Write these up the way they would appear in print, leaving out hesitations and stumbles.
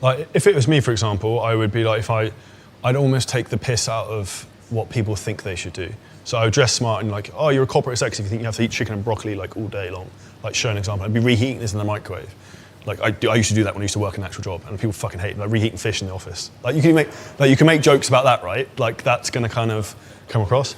Like, if it was me, for example, I would be like, I'd almost take the piss out of what people think they should do. So I would dress smart and like, oh, you're a corporate executive, you think you have to eat chicken and broccoli like all day long. Like, show an example. I'd be reheating this in the microwave. Like, I used to do that when I used to work an actual job, and people fucking hate it, like reheating fish in the office. Like, you can make jokes about that, right? Like, that's gonna kind of come across.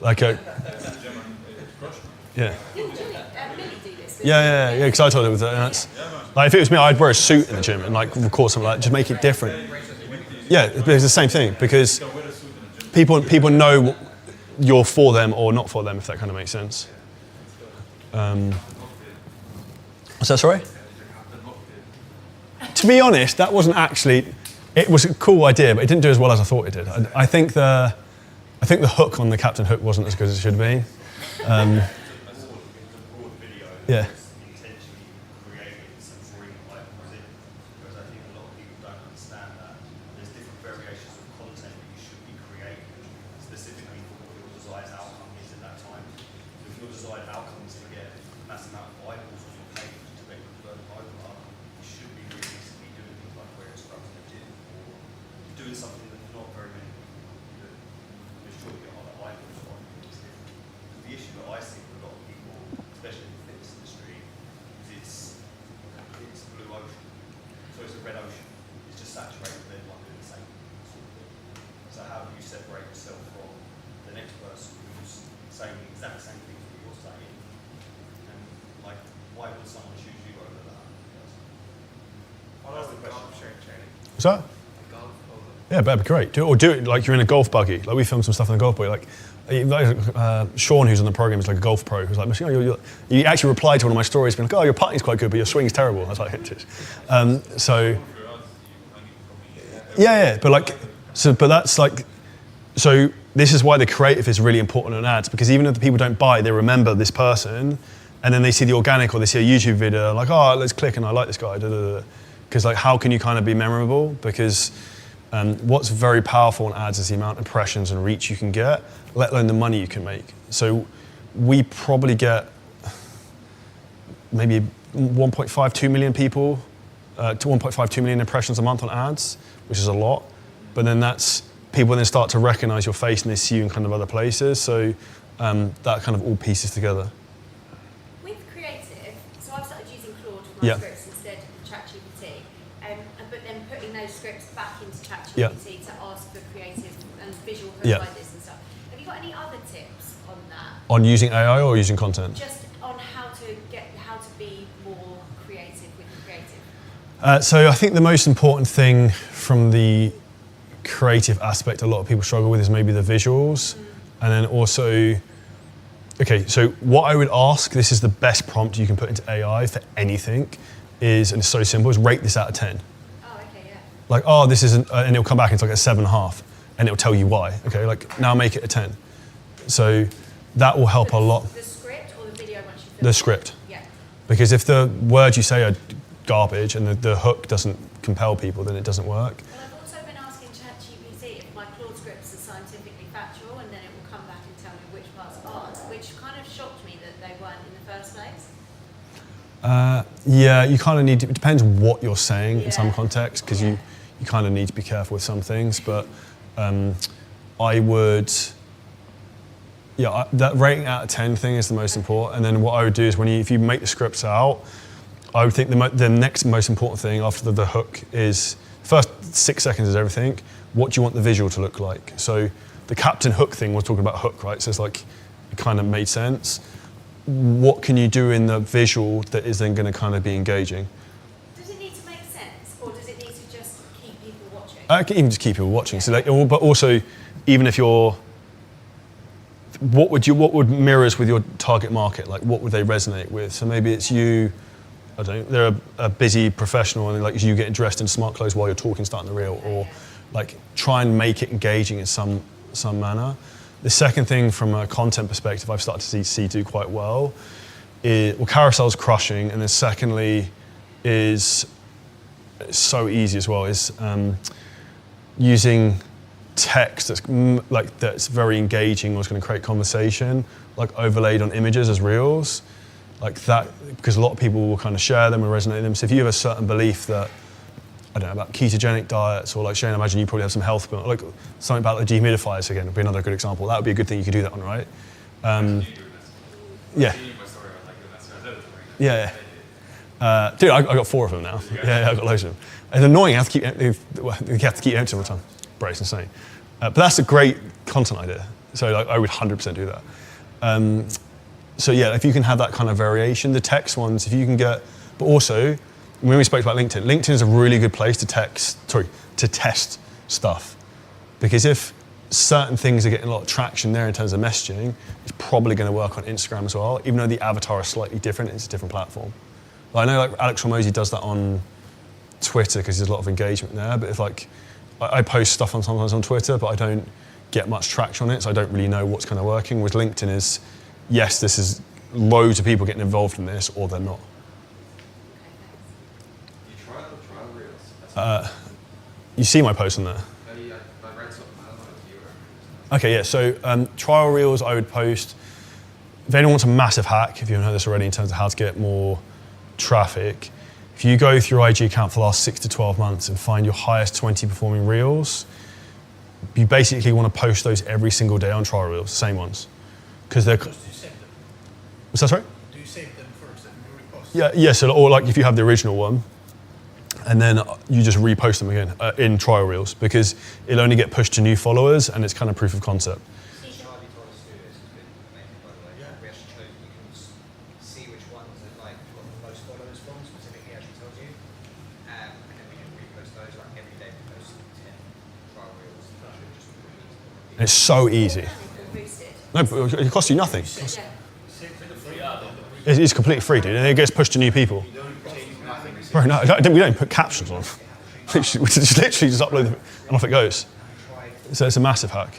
Like a, yeah. Yeah, because I told her with that. Like, if it was me, I'd wear a suit in the gym and like record something like that, just make it different. Yeah, it's the same thing because people know you're for them or not for them, if that kind of makes sense. What's that, sorry? To be honest, that wasn't actually, it was a cool idea, but it didn't do as well as I thought it did. I think the hook on the Captain Hook wasn't as good as it should have been. Yeah. What's that? Yeah, that'd be great. Do it like you're in a golf buggy. Like, we filmed some stuff in a golf buggy. Like, Sean, who's on the program, is like a golf pro. Who's like, you actually replied to one of my stories, being like, oh, your putting's quite good, but your swing's terrible. I was like, yeah, but that's like, so this is why the creative is really important in ads, because even if the people don't buy, they remember this person, and then they see the organic or they see a YouTube video, like, oh, let's click and I like this guy. Because like, how can you kind of be memorable? Because what's very powerful in ads is the amount of impressions and reach you can get, let alone the money you can make. So we probably get maybe 1.52 million people, to 1.52 million impressions a month on ads, which is a lot. But then that's, people then start to recognize your face and they see you in kind of other places. So that kind of all pieces together. With creative, so I've started using Claude for my scripts instead of ChatGPT, but then putting those scripts back into ChatGPT to ask for creative and visual hook like this and stuff. Have you got any other tips on that? On using AI or using content? Just on how to be more creative with the creative. So I think the most important thing from the creative aspect a lot of people struggle with is maybe the visuals. And then also, okay, so what I would ask, this is the best prompt you can put into AI for anything, is, and it's so simple, is rate this out of 10. Oh, okay, yeah. Like, oh, this isn't, and it'll come back and it's like a 7.5, and it'll tell you why. Okay, like, now make it a 10. So that will help a lot. The script or the video once you film The script. Yeah. Because if the words you say are garbage and the hook doesn't compel people, then it doesn't work. Well, I've also been asking ChatGPT if my Claude scripts are scientifically factual, and then it will come back and tell me which parts aren't, which kind of shocked me that they weren't in the first place. Yeah, you kind of need to, it depends what you're saying in some contexts, because you kind of need to be careful with some things, but I would, that rating out of 10 thing is the most important. And then what I would do is if you make the scripts out, I would think the next most important thing after the hook is, first 6 seconds is everything. What do you want the visual to look like? So the Captain Hook thing, we're talking about hook, right? So it's like, it kind of made sense. What can you do in the visual that is then going to kind of be engaging? Does it need to make sense, or does it need to just keep people watching? I can even just keep people watching. So like, but also, even if you're, what would mirrors with your target market? Like, what would they resonate with? So maybe it's you, I don't know, they're a busy professional and like you getting dressed in smart clothes while you're talking, starting the reel, or like try and make it engaging in some manner. The second thing from a content perspective I've started to see do quite well is, well, carousel's crushing, and then secondly is so easy as well, is using text that's very engaging or is going to create conversation, like overlaid on images as reels, like that, because a lot of people will kind of share them and resonate with them. So if you have a certain belief that, I don't know, about ketogenic diets, or like Shane, I imagine you probably have some health, but like something about the dehumidifiers again would be another good example. That would be a good thing you could do that on, right? Yeah. Yeah. Dude, I got 4 of them now. Yeah, I got loads of them. It's annoying. You have to keep empty all the time. Bro, it's insane. But that's a great content idea. So like, I would 100% do that. So yeah, if you can have that kind of variation, the text ones, if you can get, but also, when we spoke about LinkedIn, LinkedIn is a really good place to test stuff. Because if certain things are getting a lot of traction there in terms of messaging, it's probably going to work on Instagram as well, even though the avatar is slightly different, it's a different platform. Like, I know like Alex Hormozy does that on Twitter because there's a lot of engagement there, but if like, I post stuff sometimes on Twitter, but I don't get much traction on it, so I don't really know what's kind of working. With LinkedIn is, yes, this is loads of people getting involved in this, or they're not. You see my post on there? Okay, yeah, so trial reels I would post, if anyone wants a massive hack, if you haven't heard this already in terms of how to get more traffic, if you go through your IG account for the last 6 to 12 months and find your highest 20 performing reels, you basically want to post those every single day on trial reels, same ones. Because they're... Do you save them? What's that, sorry? Do you save them first and you repost? Yeah, so, or like if you have the original one, and then you just repost them again in trial reels, because it'll only get pushed to new followers and it's kind of proof of concept. Charlie told us to do this, it's been amazing, by the way. Yeah. We actually chose, you can see which ones that like got the most followers from, specifically actually told you. And then we can repost those, like every day we post 10 trial reels. And it's so easy. No, it costs you nothing. It's completely free, dude, and it gets pushed to new people. Bro, no, we don't put captions on. We just literally just upload them and off it goes. So it's a massive hack.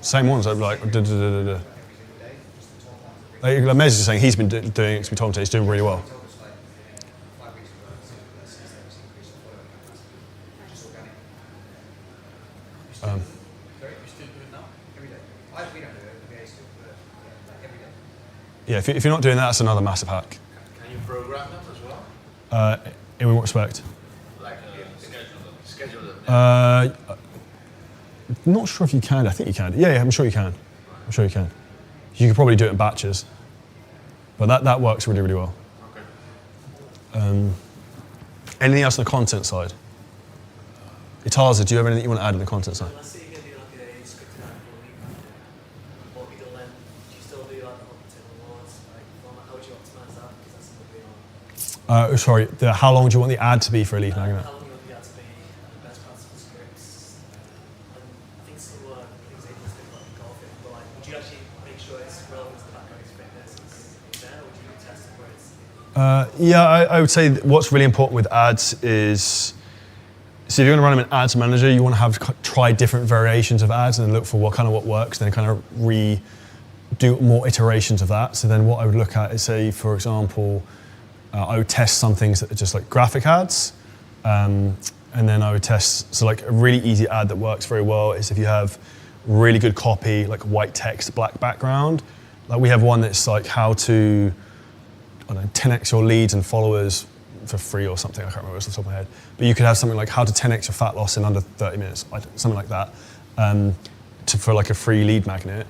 Same ones, I'd be like, Like Mez is saying he's been doing it because we told him to, he's doing really well. Yeah, if you're not doing that, that's another massive hack. Can you program them as well? In what respect? Like schedule them. Not sure if you can. I think you can. Yeah, I'm sure you can. I'm sure you can. You could probably do it in batches, but that works really, really well. Okay. Anything else on the content side? Itaza, do you have anything you want to add on the content side? Let's say you're going to do like a scripted ad for a week. What we do then, do you still do like the Hopperton Awards? Like, how would you optimize that? Because that's something we're on. Sorry, how long do you want the ad to be for a lead magnet? How long do you want the ad to be? And the best parts of the scripts. And I think similar things that you do like golfing, but like, would you actually make sure it's relevant to the background experience is there, or would you test it where it's... Yeah, I would say what's really important with ads is, so if you're going to run them in Ads Manager, you want to have try different variations of ads and look for what works, then kind of do more iterations of that. So then what I would look at is, say, for example, I would test some things that are just like graphic ads, and then I would test, so like a really easy ad that works very well is if you have really good copy, like white text, black background. Like we have one that's like how to, I don't know, 10x your leads and followers for free or something, I can't remember, it's off the top of my head. But you could have something like how to 10x your fat loss in under 30 minutes, something like that, for like a free lead magnet.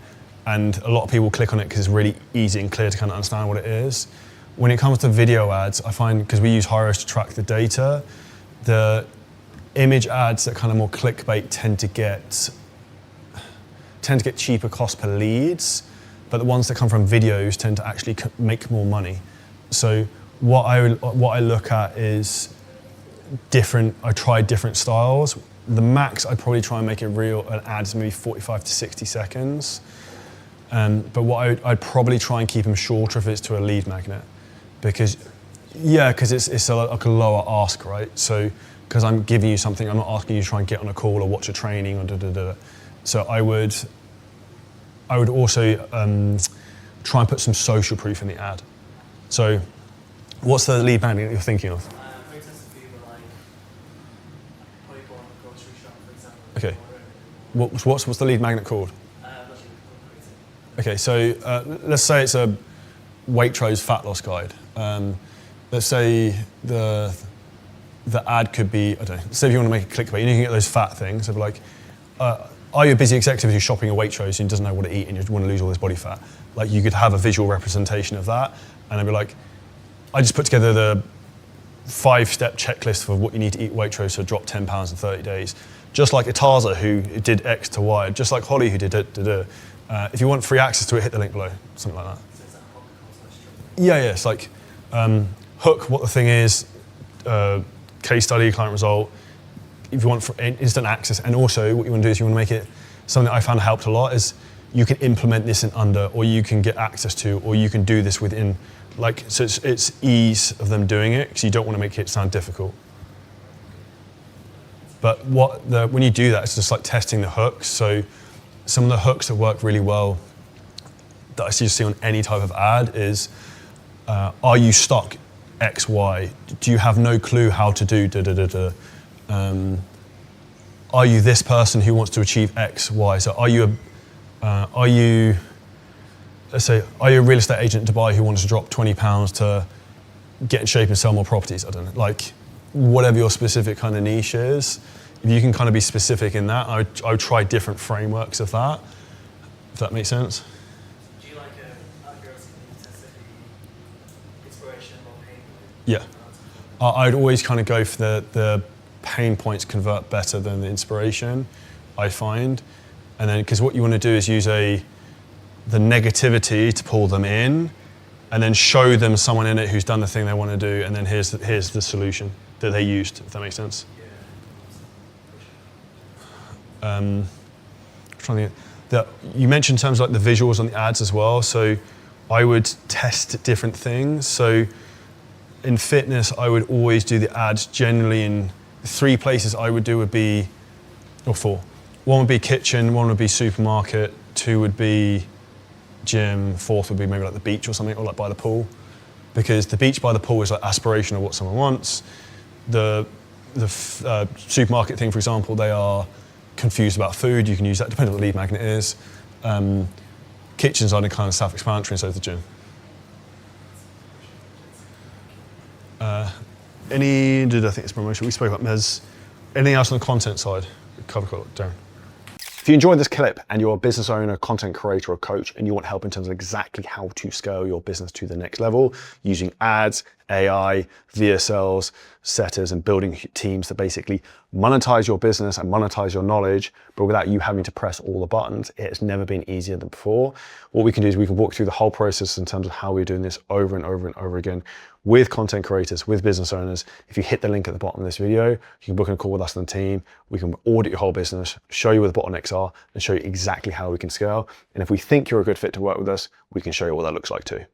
And a lot of people click on it because it's really easy and clear to kind of understand what it is. When it comes to video ads, I find, because we use Hyros to track the data, the image ads that kind of more clickbait tend to get cheaper cost per leads, but the ones that come from videos tend to actually make more money. So what I look at is I try different styles. The max I'd probably try and make an ad is maybe 45 to 60 seconds. But I'd probably try and keep them shorter if it's to a lead magnet. Because it's like a lower ask, right? So, because I'm giving you something, I'm not asking you to try and get on a call or watch a training or da-da-da. So I would also try and put some social proof in the ad. So, what's the lead magnet you're thinking of? For instance, What's the lead magnet called? Okay, so let's say it's a Waitrose fat loss guide. Let's say the ad could be, I don't know, say if you want to make a clickbait, you can get those fat things of like, are you a busy executive who's shopping at Waitrose and doesn't know what to eat and you want to lose all this body fat? Like you could have a visual representation of that, and I'd be like, I just put together the 5-step checklist for what you need to eat at Waitrose to drop 10 pounds in 30 days. Just like Itaza, who did X to Y, just like Holly, who did it. If you want free access to it, hit the link below, something like that. Yeah, it's like hook, what the thing is, case study, client result. If you want instant access, and also what you want to do is you want to make it something that I found helped a lot is you can implement this in under, or you can get access to, or you can do this within. Like, so it's ease of them doing it because you don't want to make it sound difficult. But when you do that, it's just like testing the hooks. So some of the hooks that work really well that I see on any type of ad is, are you stuck X, Y? Do you have no clue how to do da da da da? Are you this person who wants to achieve X, Y? So are you let's say, are you a real estate agent in Dubai who wants to drop 20 pounds to get in shape and sell more properties? I don't know, like whatever your specific kind of niche is, if you can kind of be specific in that, I would try different frameworks of that, if that makes sense. Do you like accuracy to test the inspiration or pain? Yeah, I'd always kind of go for the pain points convert better than the inspiration, I find. And then, because what you want to do is use the negativity to pull them in, and then show them someone in it who's done the thing they want to do, and then here's the solution that they used, if that makes sense. I'm trying to think. You mentioned in terms of like the visuals on the ads as well, so I would test different things. So in fitness, I would always do the ads generally in 3 places I would do would be, or 4. 1 would be kitchen, 1 would be supermarket, 2 would be gym, 4th would be maybe like the beach or something, or like by the pool. Because the beach by the pool is like aspirational what someone wants. The supermarket thing, for example, they are confused about food. You can use that depending on what the lead magnet is. Kitchens are kind of self-explanatory, and so is the gym. I think it's promotion. We spoke about Mez. Anything else on the content side? Cover, Darren. If you enjoyed this clip and you're a business owner, content creator, or coach, and you want help in terms of exactly how to scale your business to the next level using ads, AI, VSLs, setters, and building teams that basically monetize your business and monetize your knowledge, but without you having to press all the buttons, it's never been easier than before. What we can do is we can walk through the whole process in terms of how we're doing this over and over and over again with content creators, with business owners. If you hit the link at the bottom of this video, you can book a call with us and the team. We can audit your whole business, show you where the bottlenecks are, and show you exactly how we can scale. And if we think you're a good fit to work with us, we can show you what that looks like too.